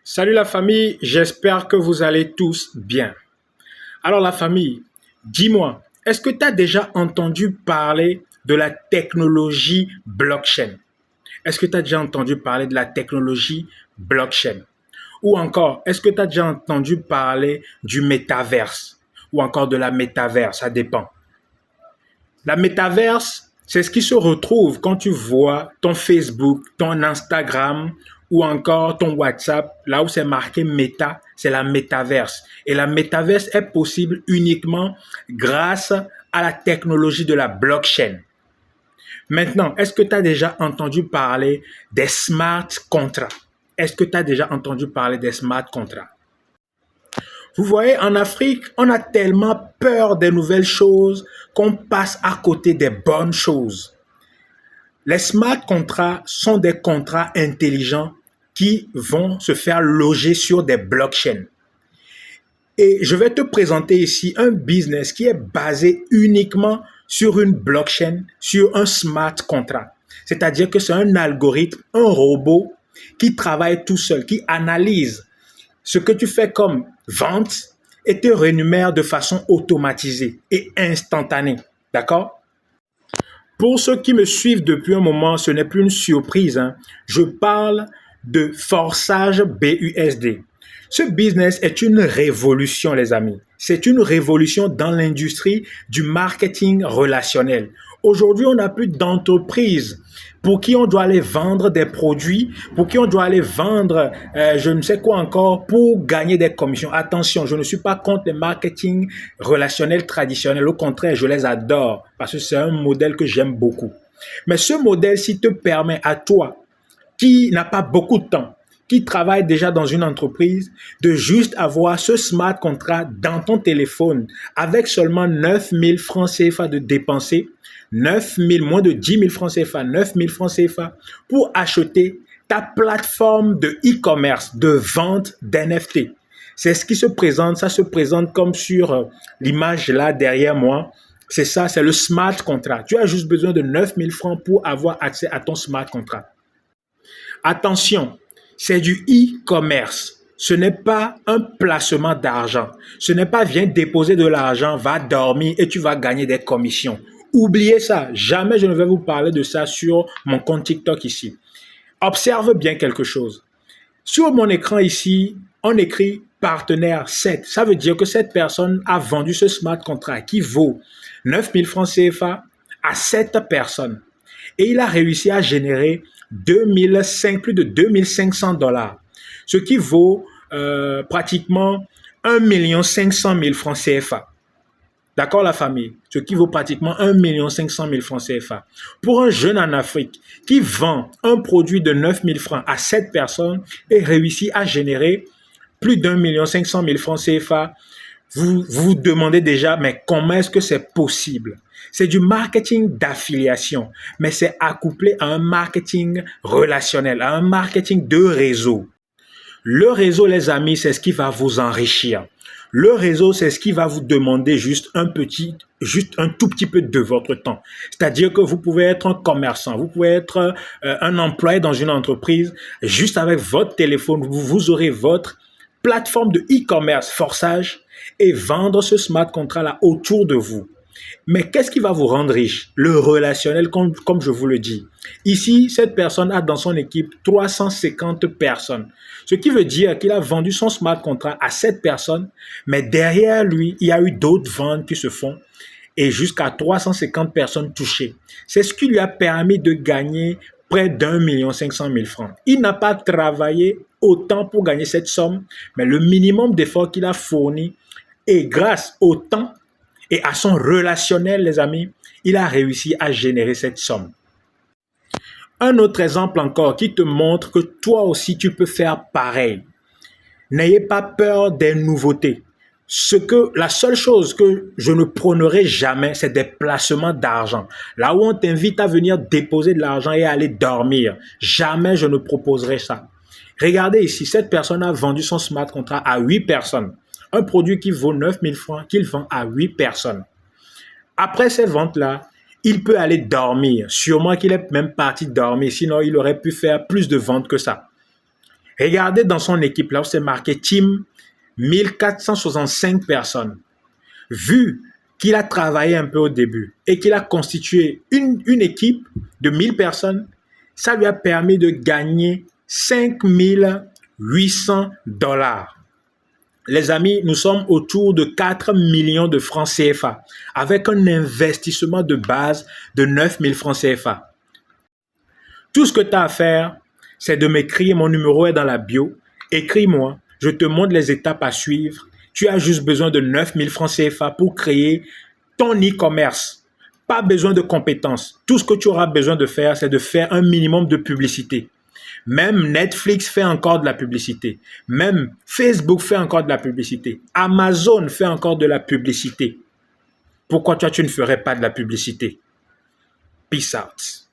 Salut la famille, j'espère que vous allez tous bien. Alors la famille, dis-moi, est-ce que tu as déjà entendu parler de la technologie blockchain? Est-ce que tu as déjà entendu parler de la technologie blockchain? Ou encore, est-ce que tu as déjà entendu parler du métaverse? Ou encore de la métaverse, ça dépend. La métaverse, c'est ce qui se retrouve quand tu vois ton Facebook, ton Instagram ou encore ton WhatsApp, là où c'est marqué méta, c'est la métaverse. Et la métaverse est possible uniquement grâce à la technologie de la blockchain. Maintenant, est-ce que tu as déjà entendu parler des smart contracts? Est-ce que tu as déjà entendu parler des smart contracts? Vous voyez, en Afrique, on a tellement peur des nouvelles choses qu'on passe à côté des bonnes choses. Les smart contracts sont des contrats intelligents qui vont se faire loger sur des blockchains. Et je vais te présenter ici un business qui est basé uniquement sur une blockchain, sur un smart contract. C'est-à-dire que c'est un algorithme, un robot qui travaille tout seul, qui analyse ce que tu fais comme vente et te rémunère de façon automatisée et instantanée. D'accord? Pour ceux qui me suivent depuis un moment, ce n'est plus une surprise, hein. Je parle de Forsage BUSD. Ce business est une révolution, les amis. C'est une révolution dans l'industrie du marketing relationnel. Aujourd'hui, on n'a plus d'entreprise pour qui on doit aller vendre des produits, pour qui on doit aller vendre je ne sais quoi encore pour gagner des commissions. Attention, je ne suis pas contre le marketing relationnel traditionnel. Au contraire, je les adore parce que c'est un modèle que j'aime beaucoup. Mais ce modèle-ci te permet à toi, qui n'a pas beaucoup de temps, qui travaille déjà dans une entreprise, de juste avoir ce smart contract dans ton téléphone avec seulement 9 000 francs CFA de dépenser, 9 000, moins de 10 000 francs CFA, 9 000 francs CFA pour acheter ta plateforme de e-commerce, de vente d'NFT. C'est ce qui se présente, ça se présente comme sur l'image là derrière moi. C'est ça, c'est le smart contract. Tu as juste besoin de 9 000 francs pour avoir accès à ton smart contract. Attention, c'est du e-commerce. Ce n'est pas un placement d'argent. Ce n'est pas viens déposer de l'argent, va dormir et tu vas gagner des commissions. Oubliez ça. Jamais je ne vais vous parler de ça sur mon compte TikTok ici. Observe bien quelque chose. Sur mon écran ici, on écrit partenaire 7. Ça veut dire que cette personne a vendu ce smart contract qui vaut 9 000 francs CFA à 7 personnes. Et il a réussi à générer plus de 2500 $, ce qui vaut pratiquement 1 500 000 francs CFA. D'accord, la famille? Ce qui vaut pratiquement 1 500 000 francs CFA. Pour un jeune en Afrique qui vend un produit de 9 000 francs à 7 personnes et réussit à générer plus d'1 500 000 francs CFA, vous vous demandez déjà, mais comment est-ce que c'est possible? C'est du marketing d'affiliation, mais c'est accouplé à un marketing relationnel, à un marketing de réseau. Le réseau, les amis, c'est ce qui va vous enrichir. Le réseau, c'est ce qui va vous demander juste un tout petit peu de votre temps. C'est-à-dire que vous pouvez être un commerçant, vous pouvez être un employé dans une entreprise, juste avec votre téléphone, vous aurez votre plateforme de e-commerce Forsage et vendre ce smart contract-là autour de vous. Mais qu'est-ce qui va vous rendre riche? Le relationnel, comme je vous le dis. Ici, cette personne a dans son équipe 350 personnes. Ce qui veut dire qu'il a vendu son smart contract à 7 personnes, mais derrière lui, il y a eu d'autres ventes qui se font et jusqu'à 350 personnes touchées. C'est ce qui lui a permis de gagner près d'1 500 000 francs. Il n'a pas travaillé autant pour gagner cette somme, mais le minimum d'efforts qu'il a fourni et grâce au temps et à son relationnel, les amis, il a réussi à générer cette somme. Un autre exemple encore qui te montre que toi aussi tu peux faire pareil. N'ayez pas peur des nouveautés. La seule chose que je ne prônerai jamais, c'est des placements d'argent. Là où on t'invite à venir déposer de l'argent et aller dormir, jamais je ne proposerai ça. Regardez ici, cette personne a vendu son smart contract à 8 personnes. Un produit qui vaut 9 000 francs qu'il vend à 8 personnes. Après cette vente-là, il peut aller dormir. Sûrement qu'il est même parti dormir, sinon il aurait pu faire plus de ventes que ça. Regardez dans son équipe, là où c'est marqué Team, 1465 personnes. Vu qu'il a travaillé un peu au début et qu'il a constitué une équipe de 1000 personnes, ça lui a permis de gagner 5800 $. Les amis, nous sommes autour de 4 millions de francs CFA avec un investissement de base de 9000 francs CFA. Tout ce que tu as à faire, c'est de m'écrire. Mon numéro est dans la bio. Écris-moi. Je te montre les étapes à suivre. Tu as juste besoin de 9000 francs CFA pour créer ton e-commerce. Pas besoin de compétences. Tout ce que tu auras besoin de faire, c'est de faire un minimum de publicité. Même Netflix fait encore de la publicité. Même Facebook fait encore de la publicité. Amazon fait encore de la publicité. Pourquoi toi, tu ne ferais pas de la publicité? Peace out.